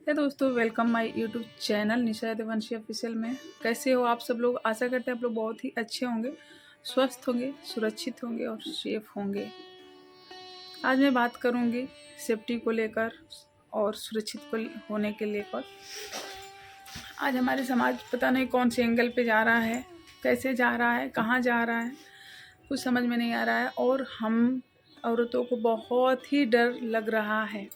हे दोस्तों, welcome my YouTube channel Nisha Devanshi official में। कैसे हो आप सब लोग? आशा करते हैं आप लोग बहुत ही अच्छे होंगे, स्वस्थ होंगे, सुरक्षित होंगे और सेफ होंगे। आज मैं बात करूंगी सेफ्टी को लेकर और सुरक्षित को होने के लेकर। आज हमारे समाज पता नहीं कौन से एंगल पे जा रहा है, कैसे जा रहा है, कहाँ जा रहा है, कुछ समझ में नहीं आ रहा है। और हम औरतों को बहुत ही डर लग रहा है।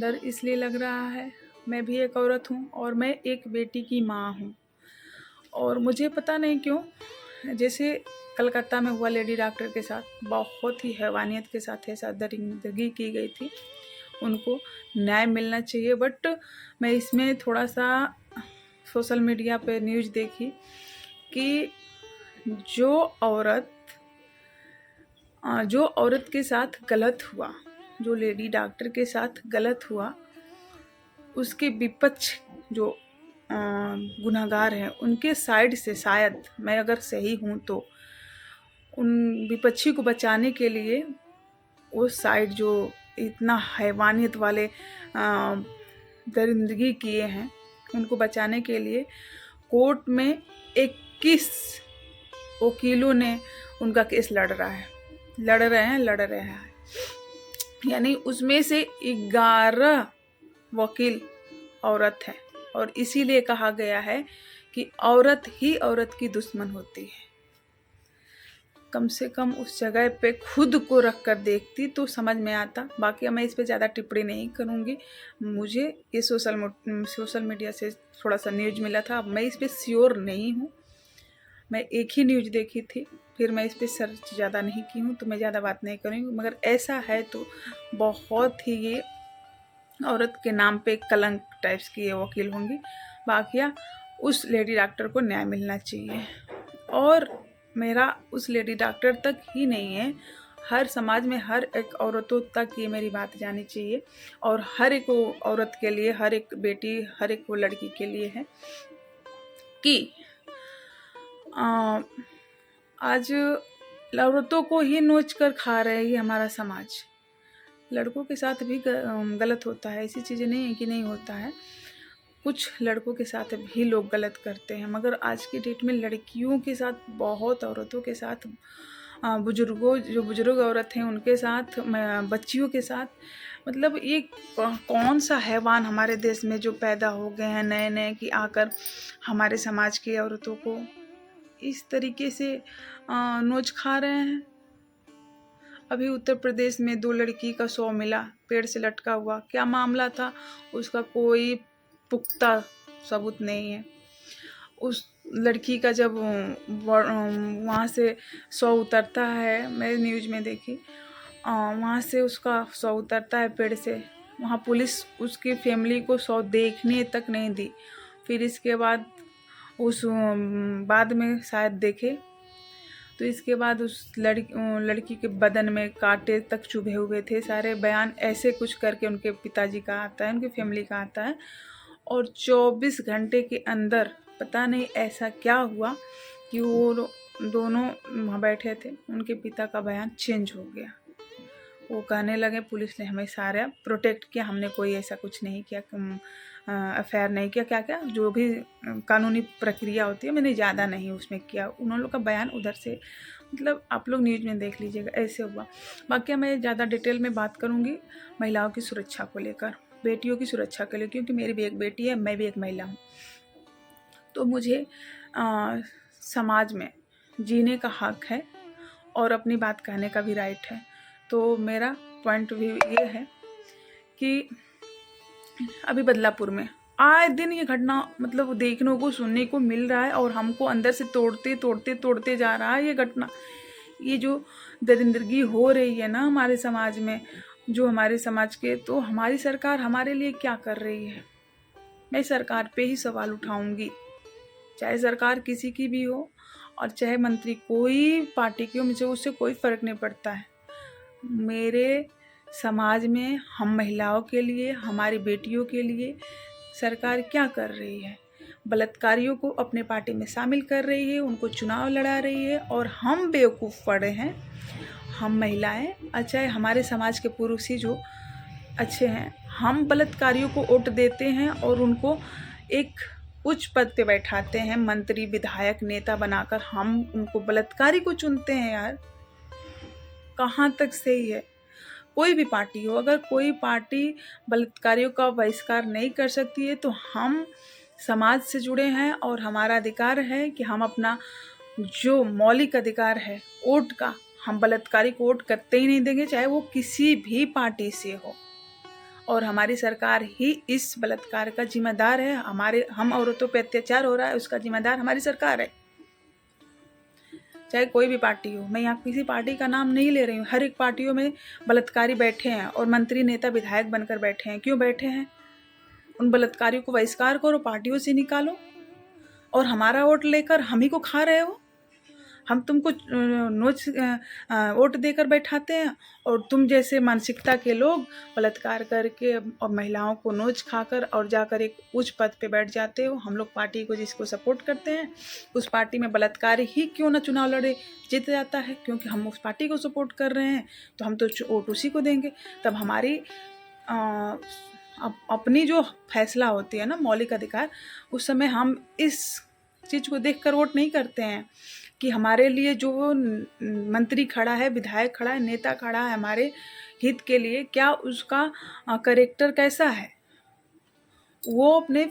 डर इसलिए लग रहा है, मैं भी एक औरत हूँ और मैं एक बेटी की माँ हूँ। और मुझे पता नहीं क्यों, जैसे कलकत्ता में हुआ लेडी डॉक्टर के साथ, बहुत ही हैवानियत के साथ ऐसा दरिंदगी की गई थी। उनको न्याय मिलना चाहिए। बट मैं इसमें थोड़ा सा सोशल मीडिया पे न्यूज़ देखी कि जो औरत के साथ गलत हुआ, जो लेडी डॉक्टर के साथ गलत हुआ, उसके विपक्ष जो गुनहगार हैं उनके साइड से, शायद मैं अगर सही हूँ तो, उन विपक्षी को बचाने के लिए वो साइड जो इतना हैवानियत वाले दरिंदगी किए हैं, उनको बचाने के लिए कोर्ट में 21 वकीलों ने उनका केस लड़ रहे हैं। यानी उसमें से 11 वकील औरत है। और इसीलिए कहा गया है कि औरत ही औरत की दुश्मन होती है। कम से कम उस जगह पे खुद को रख कर देखती तो समझ में आता। बाकी मैं इस पे ज़्यादा टिप्पणी नहीं करूँगी। मुझे ये सोशल मीडिया से थोड़ा सा न्यूज़ मिला था। अब मैं इस पे श्योर नहीं हूँ। मैं एक ही न्यूज़ देखी थी, फिर मैं इस पर सर्च ज़्यादा नहीं की हूँ, तो मैं ज़्यादा बात नहीं करूँगी। मगर ऐसा है तो बहुत ही ये औरत के नाम पे कलंक टाइप्स की ये वकील होंगी। बाकी उस लेडी डॉक्टर को न्याय मिलना चाहिए। और मेरा उस लेडी डॉक्टर तक ही नहीं है, हर समाज में हर एक औरतों तक ये मेरी बात जानी चाहिए। और हर एक औरत के लिए, हर एक बेटी, हर एक वो लड़की के लिए है कि आज औरतों को ही नोच कर खा रहे है हमारा समाज। लड़कों के साथ भी गलत होता है, ऐसी चीज़ें नहीं है कि नहीं होता है। कुछ लड़कों के साथ भी लोग गलत करते हैं, मगर आज की डेट में लड़कियों के साथ, बहुत औरतों के साथ, जो बुजुर्ग औरत हैं उनके साथ, बच्चियों के साथ, मतलब ये कौन सा हैवान हमारे देश में जो पैदा हो गए हैं नए नए कि आकर हमारे समाज की औरतों को इस तरीके से नोच खा रहे हैं। अभी उत्तर प्रदेश में 2 लड़की का शव मिला, पेड़ से लटका हुआ। क्या मामला था उसका कोई पुख्ता सबूत नहीं है। उस लड़की का जब वहाँ से शव उतरता है, मैं न्यूज़ में देखी, वहाँ से उसका शव उतरता है पेड़ से, वहाँ पुलिस उसकी फैमिली को शव देखने तक नहीं दी। फिर इसके बाद बाद में शायद देखे, तो इसके बाद उस लड़की के बदन में कांटे तक चुभे हुए थे। सारे बयान ऐसे कुछ करके उनके पिताजी का आता है, उनकी फैमिली का आता है। और 24 घंटे के अंदर पता नहीं ऐसा क्या हुआ कि वो दोनों वहाँ बैठे थे, उनके पिता का बयान चेंज हो गया। वो कहने लगे पुलिस ने हमें सारा प्रोटेक्ट किया, हमने कोई ऐसा कुछ नहीं किया, अफेयर नहीं किया, क्या क्या जो भी कानूनी प्रक्रिया होती है मैंने ज़्यादा नहीं उसमें किया। उन लोग का बयान उधर से, मतलब आप लोग न्यूज़ में देख लीजिएगा, ऐसे हुआ। बाकी मैं ज़्यादा डिटेल में बात करूँगी महिलाओं की सुरक्षा को लेकर, बेटियों की सुरक्षा के लिए, क्योंकि मेरी भी एक बेटी है, मैं भी एक महिला हूँ। तो मुझे समाज में जीने का हक है और अपनी बात कहने का भी राइट है। तो मेरा पॉइंट व्यू ये है कि अभी बदलापुर में आए दिन ये घटना मतलब देखने को, सुनने को मिल रहा है और हमको अंदर से तोड़ते जा रहा है ये घटना। ये जो दरिंदगी हो रही है ना हमारे समाज में, जो हमारे समाज के, तो हमारी सरकार हमारे लिए क्या कर रही है? मैं सरकार पे ही सवाल उठाऊंगी, चाहे सरकार किसी की भी हो और चाहे मंत्री कोई पार्टी की हो, मुझे उससे कोई फ़र्क नहीं पड़ता है। मेरे समाज में हम महिलाओं के लिए, हमारी बेटियों के लिए सरकार क्या कर रही है? बलात्कारियों को अपने पार्टी में शामिल कर रही है, उनको चुनाव लड़ा रही है, और हम बेवकूफ़ पड़े हैं, हम महिलाएं, अच्छा है हमारे समाज के पुरुष ही जो अच्छे हैं, हम बलात्कारियों को वोट देते हैं और उनको एक उच्च पद पे बैठाते हैं, मंत्री, विधायक, नेता बनाकर हम उनको बलात्कारी को चुनते हैं। यार कहाँ तक सही है? कोई भी पार्टी हो, अगर कोई पार्टी बलात्कारियों का बहिष्कार नहीं कर सकती है तो हम समाज से जुड़े हैं और हमारा अधिकार है कि हम अपना जो मौलिक अधिकार है वोट का, हम बलात्कारी को वोट करते ही नहीं देंगे, चाहे वो किसी भी पार्टी से हो। और हमारी सरकार ही इस बलात्कार का जिम्मेदार है। हम औरतों पे अत्याचार हो रहा है, उसका जिम्मेदार हमारी सरकार है, चाहे कोई भी पार्टी हो। मैं यहाँ किसी पार्टी का नाम नहीं ले रही हूँ। हर एक पार्टियों में बलात्कारी बैठे हैं और मंत्री, नेता, विधायक बनकर बैठे हैं। क्यों बैठे हैं? उन बलात्कारियों को बहिष्कार करो, पार्टियों से निकालो। और हमारा वोट लेकर हम ही को खा रहे हो। हम तुमको नोच वोट देकर बैठाते हैं और तुम जैसे मानसिकता के लोग बलात्कार करके और महिलाओं को नोच खाकर और जाकर एक उच्च पद पे बैठ जाते हो। हम लोग पार्टी को जिसको सपोर्ट करते हैं उस पार्टी में बलात्कार ही क्यों ना चुनाव लड़े, जीत जाता है, क्योंकि हम उस पार्टी को सपोर्ट कर रहे हैं तो हम तो वोट उसी को देंगे। तब हमारी अपनी जो फैसला होती है ना, मौलिक अधिकार, उस समय हम इस चीज़ को देखकर वोट नहीं करते हैं कि हमारे लिए जो मंत्री खड़ा है, विधायक खड़ा है, नेता खड़ा है हमारे हित के लिए, क्या उसका कैरेक्टर कैसा है, वो अपने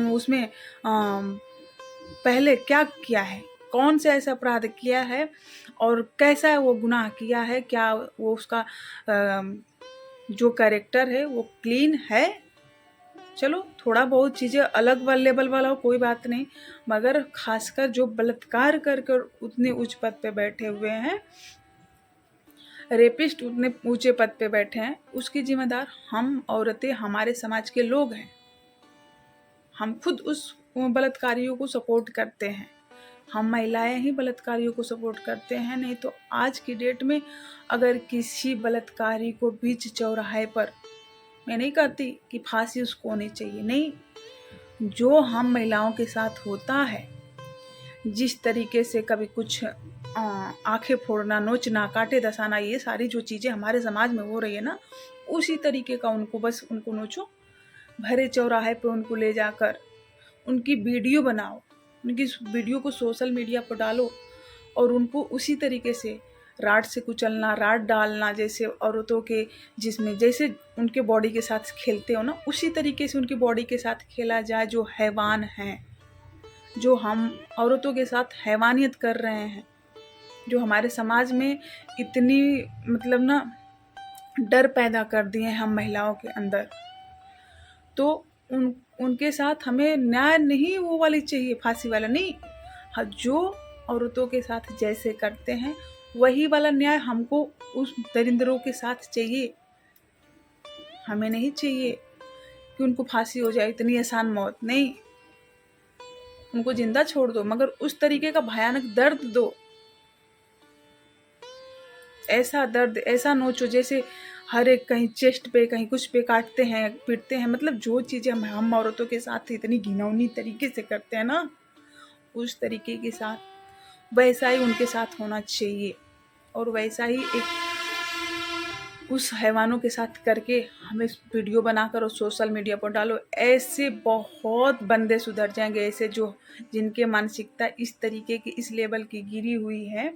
उसमें पहले क्या किया है, कौन से ऐसा अपराध किया है और कैसा वो गुनाह किया है, क्या वो उसका जो कैरेक्टर है वो क्लीन है। चलो थोड़ा बहुत चीज़ें अलग लेवल वाला हो, कोई बात नहीं, मगर खासकर जो बलात्कार कर उतने उच्च पद पे बैठे हुए हैं, रेपिस्ट उतने ऊंचे पद पे बैठे हैं, उसकी जिम्मेदार हम औरतें, हमारे समाज के लोग हैं। हम खुद उस बलात्कारियों को सपोर्ट करते हैं, हम महिलाएं ही बलात्कारियों को सपोर्ट करते हैं। नहीं तो आज की डेट में अगर किसी बलात्कारी को बीच चौराहे पर, मैं नहीं कहती कि फांसी उसको होनी चाहिए, नहीं, जो हम महिलाओं के साथ होता है, जिस तरीके से कभी कुछ आंखें फोड़ना, नोचना, काटे दसाना, ये सारी जो चीज़ें हमारे समाज में हो रही है ना, उसी तरीके का उनको नोचो, भरे चौराहे पे उनको ले जाकर उनकी वीडियो बनाओ, उनकी वीडियो को सोशल मीडिया पर डालो और उनको उसी तरीके से राड से कुचलना, राड डालना, जैसे औरतों के जिसमें जैसे उनके बॉडी के साथ खेलते हो ना, उसी तरीके से उनकी बॉडी के साथ खेला जाए। जो हैवान हैं, जो हम औरतों के साथ हैवानियत कर रहे हैं, जो हमारे समाज में इतनी मतलब ना डर पैदा कर दिए हैं हम महिलाओं के अंदर, तो उनके साथ हमें न्याय नहीं वो वाली चाहिए, फांसी वाला नहीं। जो औरतों के साथ जैसे करते हैं वही वाला न्याय हमको उस दरिंदरों के साथ चाहिए। हमें नहीं चाहिए कि उनको फांसी हो जाए, इतनी आसान मौत नहीं, उनको जिंदा छोड़ दो, मगर उस तरीके का भयानक दर्द दो, ऐसा दर्द, ऐसा नोचो जैसे हर एक कहीं चेस्ट पे, कहीं कुछ पे काटते हैं, पीटते हैं। मतलब जो चीज़ें हम औरतों के साथ इतनी घिनौनी तरीके से करते हैं ना, उस तरीके के साथ वैसा ही उनके साथ होना चाहिए। और वैसा ही एक उस हैवानों के साथ करके हमें वीडियो बनाकर और सोशल मीडिया पर डालो। ऐसे बहुत बंदे सुधर जाएंगे, ऐसे जो जिनके मानसिकता इस तरीके की, इस लेवल की गिरी हुई है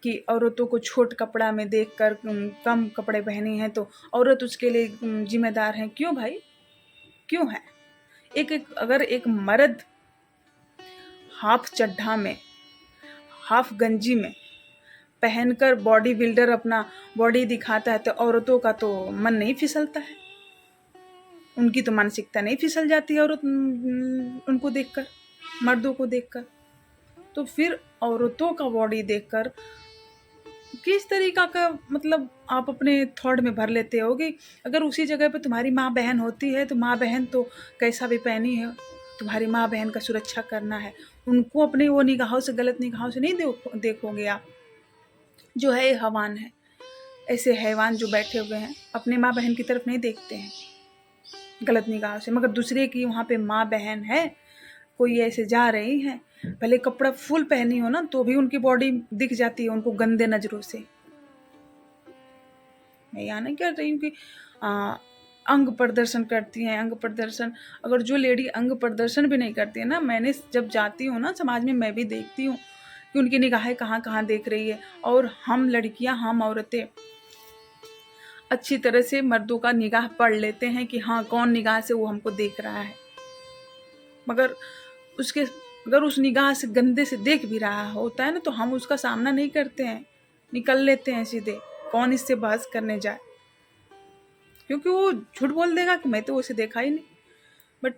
कि औरतों को छोट कपड़ा में देखकर, कम कपड़े पहने हैं तो औरत उसके लिए जिम्मेदार है। क्यों भाई, क्यों है? अगर एक मर्द हाफ चड्ढा में, हाफ गंजी में पहनकर बॉडी बिल्डर अपना बॉडी दिखाता है तो औरतों का तो मन नहीं फिसलता है, उनकी तो मानसिकता नहीं फिसल जाती है औरत उनको देखकर, मर्दों को देखकर। तो फिर औरतों का बॉडी देखकर किस तरीका का मतलब आप अपने थॉट में भर लेते होगे। अगर उसी जगह पे तुम्हारी माँ बहन होती है तो माँ बहन तो कैसा भी पहनी है, तुम्हारी माँ बहन का सुरक्षा करना है, उनको अपने वो निगाहों से, गलत निगाहों से नहीं देखोगे आप। जो है हैवान है, ऐसे हैवान जो बैठे हुए हैं अपने माँ बहन की तरफ नहीं देखते हैं गलत निगाहों से, मगर दूसरे की वहाँ पे माँ बहन है, कोई ऐसे जा रही है, भले कपड़ा फुल पहनी हो ना तो भी उनकी बॉडी दिख जाती है उनको गंदे नजरों से। मैं यहाँ नहीं कह रही हूँ कि अंग प्रदर्शन करती हैं, अंग प्रदर्शन। अगर जो लेडी अंग प्रदर्शन भी नहीं करती है ना, मैंने जब जाती हूँ ना समाज में, मैं भी देखती हूँ कि उनकी निगाहें कहाँ कहाँ देख रही है। और हम लड़कियाँ, हम औरतें अच्छी तरह से मर्दों का निगाह पढ़ लेते हैं कि हाँ कौन निगाह से वो हमको देख रहा है, मगर उसके अगर उस निगाह से गंदे से देख भी रहा होता है ना, तो हम उसका सामना नहीं करते हैं, निकल लेते हैं सीधे, कौन इससे बहस करने जाए, क्योंकि वो झूठ बोल देगा कि मैं तो उसे देखा ही नहीं। बट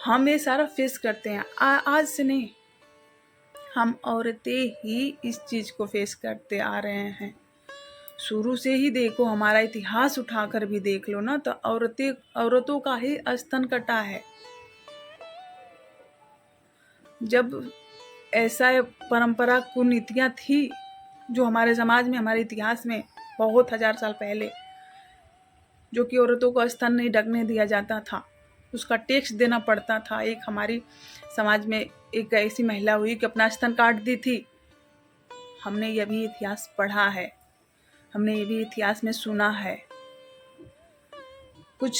हम ये सारा फेस करते हैं, आज से नहीं, हम औरतें ही इस चीज़ को फेस करते आ रहे हैं। शुरू से ही देखो, हमारा इतिहास उठाकर भी देख लो ना, तो औरतों का ही स्तन कटा है। जब ऐसा परंपरा कुनीतियाँ थी जो हमारे समाज में, हमारे इतिहास में बहुत 1000 साल पहले, जो कि औरतों को स्तन नहीं ढकने दिया जाता था, उसका टैक्स देना पड़ता था। एक हमारी समाज में एक ऐसी महिला हुई कि अपना स्तन काट दी थी। हमने यह भी इतिहास पढ़ा है, हमने ये भी इतिहास में सुना है। कुछ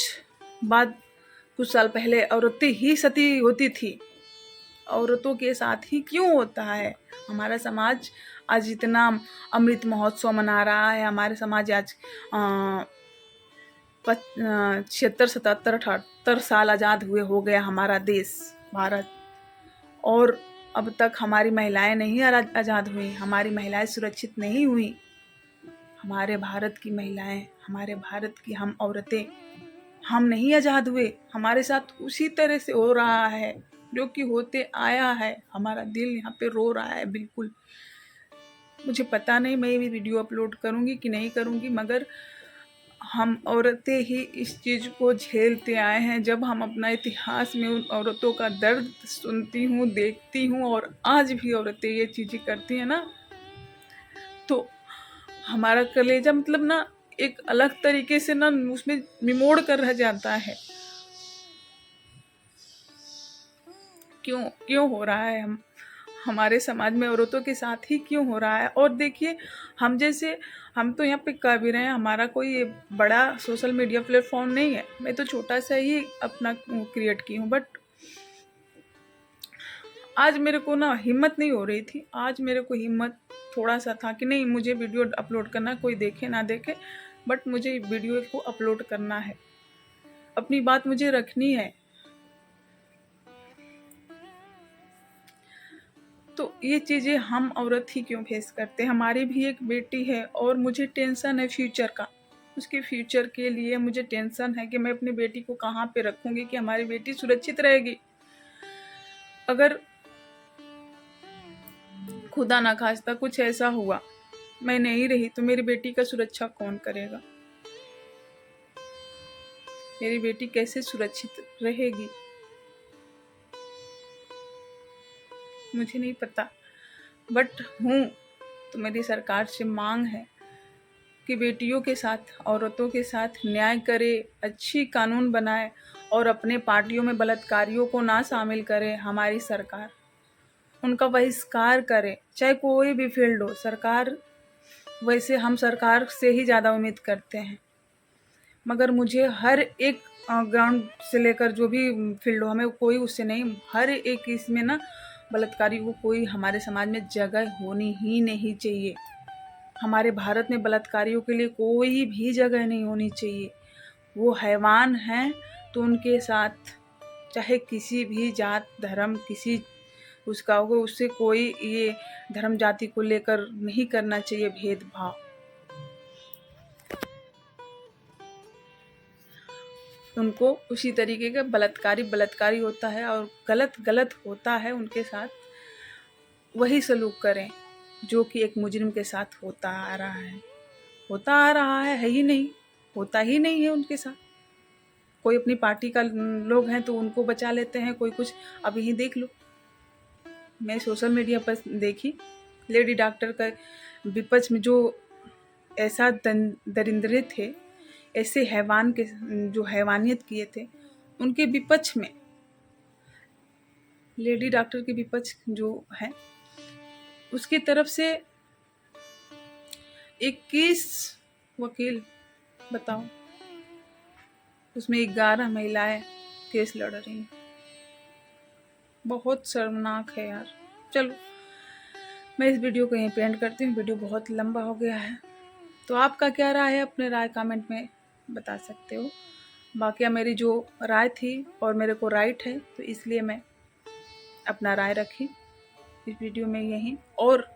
साल पहले औरतें ही सती होती थी। औरतों के साथ ही क्यों होता है? हमारा समाज आज इतना अमृत महोत्सव मना रहा है। हमारे समाज आज 76, 77, 78 साल आज़ाद हुए हो गया हमारा देश भारत, और अब तक हमारी महिलाएं नहीं आज़ाद हुई, हमारी महिलाएं सुरक्षित नहीं हुई। हमारे भारत की महिलाएं, हमारे भारत की हम औरतें, हम नहीं आज़ाद हुए। हमारे साथ उसी तरह से हो रहा है जो कि होते आया है। हमारा दिल यहाँ पे रो रहा है बिल्कुल। मुझे पता नहीं मैं ये वीडियो अपलोड करूँगी कि नहीं करूँगी, मगर हम औरतें ही इस चीज़ को झेलते आए हैं। जब हम अपना इतिहास में उन औरतों का दर्द सुनती हूँ, देखती हूँ, और आज भी औरतें ये चीज़ें करती हैं ना, तो हमारा कलेजा मतलब ना एक अलग तरीके से ना उसमें निमोड़ कर रह जाता है। क्यों हो रहा है? हमारे समाज में औरतों के साथ ही क्यों हो रहा है? और देखिए, हम तो यहाँ पे कह भी रहे हैं, हमारा कोई बड़ा सोशल मीडिया प्लेटफॉर्म नहीं है, मैं तो छोटा सा ही अपना क्रिएट की हूँ। बट आज मेरे को ना हिम्मत नहीं हो रही थी। आज मेरे को हिम्मत थोड़ा सा था कि नहीं, मुझे वीडियो अपलोड करना, कोई देखे ना देखे, बट मुझे वीडियो को अपलोड करना है, अपनी बात मुझे रखनी है। तो ये चीज़ें हम औरत ही क्यों फेस करते हैं? हमारी भी एक बेटी है और मुझे टेंशन है फ्यूचर का। उसके फ्यूचर के लिए मुझे टेंशन है कि मैं अपनी बेटी को कहाँ पे रखूँगी कि हमारी बेटी सुरक्षित रहेगी। अगर खुदा ना खास्ता कुछ ऐसा हुआ, मैं नहीं रही, तो मेरी बेटी का सुरक्षा कौन करेगा? मेरी बेटी कैसे सुरक्षित रहेगी? मुझे नहीं पता, बट हूँ तो मेरी सरकार से मांग है कि बेटियों के साथ, औरतों के साथ न्याय करे, अच्छी कानून बनाए, और अपने पार्टियों में बलात्कारियों को ना शामिल करे हमारी सरकार। उनका बहिष्कार करे, चाहे कोई भी फील्ड हो। सरकार, वैसे हम सरकार से ही ज़्यादा उम्मीद करते हैं, मगर मुझे हर एक ग्राउंड से लेकर जो भी फील्ड हो, हमें कोई उससे नहीं, हर एक इसमें ना बलात्कारी को कोई हमारे समाज में जगह होनी ही नहीं चाहिए। हमारे भारत में बलात्कारियों के लिए कोई भी जगह नहीं होनी चाहिए। वो हैवान हैं, तो उनके साथ चाहे किसी भी जात धर्म किसी उसका हो, उससे कोई ये धर्म जाति को लेकर नहीं करना चाहिए भेदभाव। उनको उसी तरीके का बलात्कारी होता है, और गलत होता है उनके साथ, वही सलूक करें जो कि एक मुजरिम के साथ होता आ रहा है ही नहीं, होता ही नहीं है उनके साथ। कोई अपनी पार्टी का लोग हैं तो उनको बचा लेते हैं, कोई कुछ। अब यही देख लो, मैं सोशल मीडिया पर देखी, लेडी डॉक्टर का विपक्ष में जो ऐसा दरिंदरे थे, ऐसे हैवान के जो हैवानियत किए थे, उनके विपक्ष में लेडी डॉक्टर के विपक्ष जो है, उसकी तरफ से 21 वकील, बताओ, उसमें 11 महिलाएं केस लड़ रही हैं। बहुत शर्मनाक है यार। चलो मैं इस वीडियो को यहीं पे एंड करती हूँ, वीडियो बहुत लंबा हो गया है। तो आपका क्या राय है, अपने राय कमेंट में बता सकते हो। बाकी मेरी जो राय थी और मेरे को राइट है, तो इसलिए मैं अपना राय रखी इस वीडियो में यहीं। और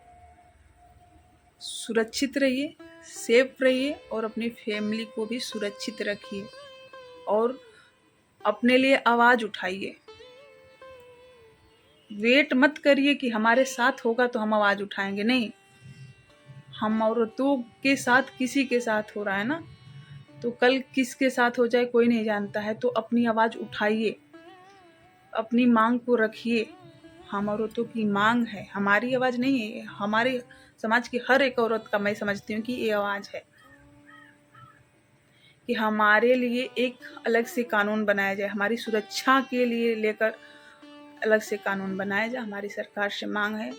सुरक्षित रहिए, सेफ रहिए और अपनी फैमिली को भी सुरक्षित रखिए और अपने लिए आवाज़ उठाइए। वेट मत करिए कि हमारे साथ होगा तो हम आवाज़ उठाएंगे, नहीं। हम औरतों के साथ किसी के साथ हो रहा है ना, तो कल किसके साथ हो जाए कोई नहीं जानता है। तो अपनी आवाज़ उठाइए, अपनी मांग को रखिए। हम औरतों की मांग है, हमारी आवाज़ नहीं है। हमारे समाज की हर एक औरत का मैं समझती हूँ कि ये आवाज़ है कि हमारे लिए एक अलग से कानून बनाया जाए, हमारी सुरक्षा के लिए लेकर अलग से कानून बनाया जाए। हमारी सरकार से मांग है,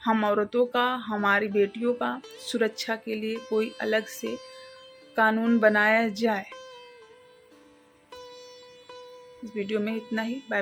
हम औरतों का, हमारी बेटियों का सुरक्षा के लिए कोई अलग से कानून बनाया जाए। इस वीडियो में इतना ही। बाय।